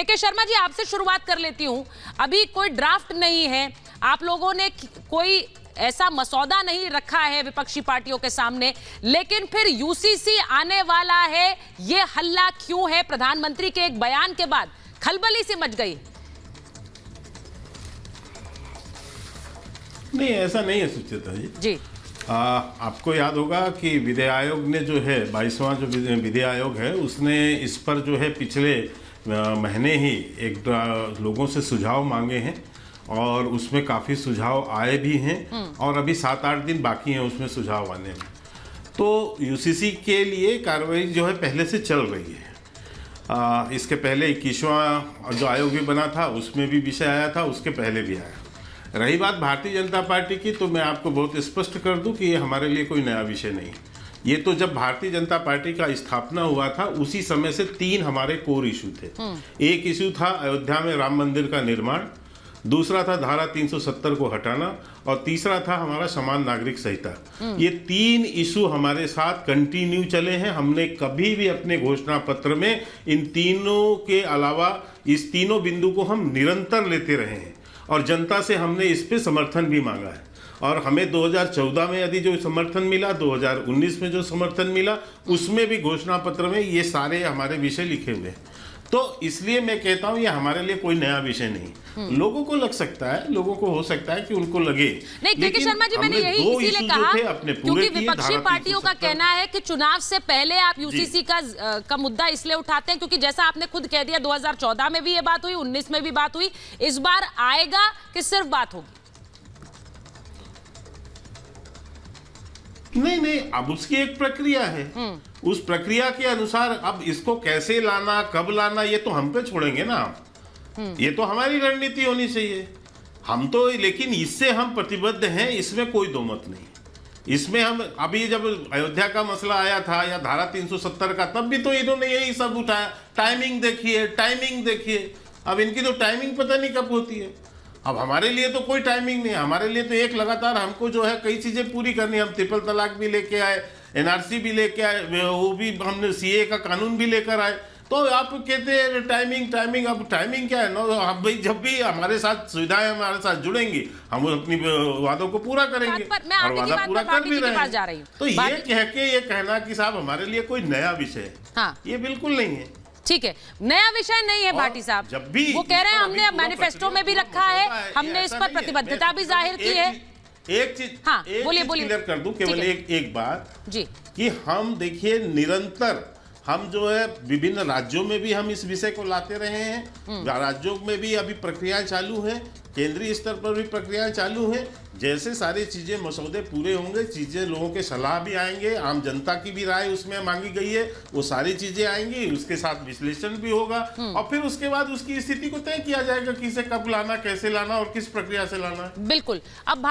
के शर्मा जी, आपसे शुरुआत कर लेती हूं। अभी कोई ड्राफ्ट नहीं है, आप लोगों ने कोई ऐसा मसौदा नहीं रखा है विपक्षी पार्टियों के सामने, लेकिन फिर यूसीसी आने वाला है, ये हल्ला क्यों है? प्रधानमंत्री के एक बयान के बाद खलबली सी मच गई। नहीं, ऐसा नहीं है सुचिता जी। आपको याद होगा कि विधि आयोग ने जो है 22वां जो विधि आयोग है, उसने इस पर जो है पिछले महीने ही एक लोगों से सुझाव मांगे हैं और उसमें काफ़ी सुझाव आए भी हैं और अभी 7-8 दिन बाकी हैं उसमें सुझाव आने में। तो यूसीसी के लिए कार्रवाई जो है पहले से चल रही है। इसके पहले 21वां जो आयोग भी बना था उसमें भी विषय आया था, उसके पहले भी आया। रही बात भारतीय जनता पार्टी की, तो मैं आपको बहुत स्पष्ट कर दूं कि ये हमारे लिए कोई नया विषय नहीं। ये तो जब भारतीय जनता पार्टी का स्थापना हुआ था उसी समय से 3 हमारे कोर इशू थे। एक इशू था अयोध्या में राम मंदिर का निर्माण, दूसरा था धारा 370 को हटाना और तीसरा था हमारा समान नागरिक संहिता। ये 3 इशू हमारे साथ कंटिन्यू चले हैं। हमने कभी भी अपने घोषणा पत्र में इन तीनों के अलावा इस तीनों बिंदु को हम निरंतर लेते रहे हैं और जनता से हमने इस पे समर्थन भी मांगा है। और हमें 2014 में यदि जो समर्थन मिला, 2019 में जो समर्थन मिला, उसमें भी घोषणा पत्र में ये सारे हमारे विषय लिखे हुए हैं। तो इसलिए मैं कहता हूं ये हमारे लिए कोई नया विषय नहीं। लोगों को लग सकता है, लोगों को हो सकता है कि उनको लगे, नहीं। के शर्मा जी, मैंने यही इसीलिए कहा क्योंकि विपक्षी पार्टियों का कहना है कि चुनाव से पहले आप यूसीसी का मुद्दा इसलिए उठाते हैं क्योंकि जैसा आपने खुद कह दिया 2014 में भी ये बात हुई, 19 में भी बात हुई, इस बार आएगा कि सिर्फ बात होगी? नहीं, अब उसकी एक प्रक्रिया है। उस प्रक्रिया के अनुसार अब इसको कैसे लाना, कब लाना, ये तो हम पे छोड़ेंगे ना। ये तो हमारी रणनीति होनी चाहिए। हम तो, लेकिन इससे हम प्रतिबद्ध हैं, इसमें कोई दो मत नहीं। इसमें हम अभी जब अयोध्या का मसला आया था या धारा 370 का, तब भी तो इन्होंने यही सब उठाया, टाइमिंग देखिए। अब इनकी तो टाइमिंग पता नहीं कब होती है। अब हमारे लिए तो कोई टाइमिंग नहीं है। हमारे लिए तो एक लगातार हमको जो है कई चीजें पूरी करनी है। हम ट्रिपल तलाक भी लेके आए, एनआरसी भी लेके आए, वो भी हमने सीए का कानून भी लेकर आए। तो आप कहते हैं टाइमिंग, अब टाइमिंग क्या है ना? अब भाई जब भी हमारे साथ सुविधाएं हमारे साथ जुड़ेंगी, हम अपनी वादों को पूरा करेंगे और वादा पूरा कर भी रहे हैं। तो ये कह के ये कहना कि साहब हमारे लिए कोई नया विषय है, ये बिल्कुल नहीं है। ठीक है, नया विषय नहीं है भाटी साहब। जब भी वो कह रहे हैं हमने मैनिफेस्टो में भी रखा है, हमने इस पर प्रतिबद्धता भी जाहिर की है। एक चीज बोलिए क्लियर कर दूं, केवल एक बात जी, कि हम देखिए निरंतर हम जो है विभिन्न राज्यों में भी हम इस विषय को लाते रहे हैं। राज्यों में भी अभी प्रक्रियाएं चालू हैं, केंद्रीय स्तर पर भी प्रक्रियाएं चालू हैं। जैसे सारी चीजें मसौदे पूरे होंगे, चीजें लोगों के सलाह भी आएंगे, आम जनता की भी राय उसमें मांगी गई है, वो सारी चीजें आएंगी, उसके साथ विश्लेषण भी होगा और फिर उसके बाद उसकी स्थिति को तय किया जाएगा कि इसे कब लाना, कैसे लाना और किस प्रक्रिया से लाना है। बिल्कुल। अब